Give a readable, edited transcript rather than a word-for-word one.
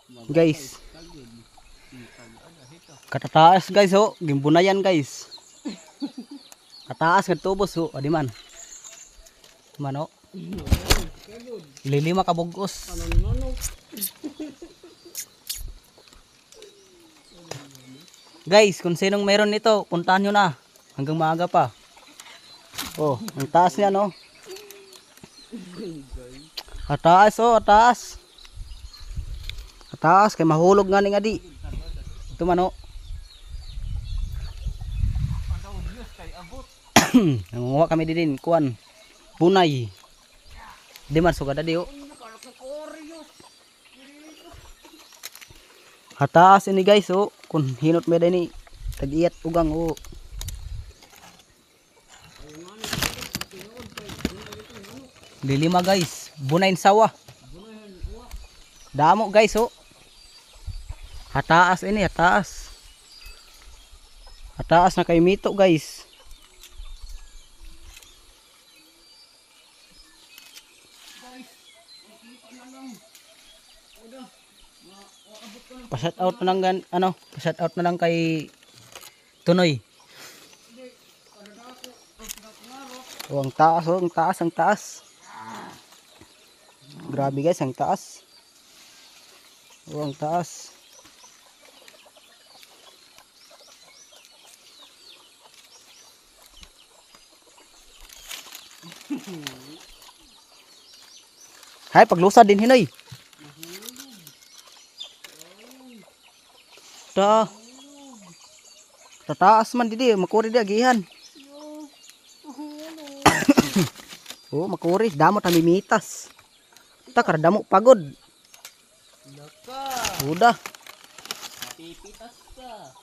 Guys. Katataas guys oh, gimbunayan guys. Kataas nga tubos oh, adi man. Mano. Lilima ka bugos. Guys, kung sinong meron nito, puntahan nyo na. Hanggang maaga pa. Oh, ang taas niya no. Ataas oh, ataas. Ataas kay mahulog nga ni nga di. Ito man oh. Nangunguha kami din kuan. Bunay. Di man sugada di oh. Ataas ini guys oh. Kun hinot me ni tag-iyat ugang oh. Lilima guys, bunayin sawa. Damo guys oh. Hataas ini, hataas. Hataas na kay mito guys. Pa-shout out na lang ano, pa-shout out na lang kay Tunoy. Oh, ang taas oh, ang taas, ang taas. Grabe guys, ang taas. Oh, ang taas. Hay, paglusad din hinoy. Ta. Tataas man didi, makuri di agihan. Oh, makuri, damo tamimitas. Takar damo pagod. Udah. Pipitas ka.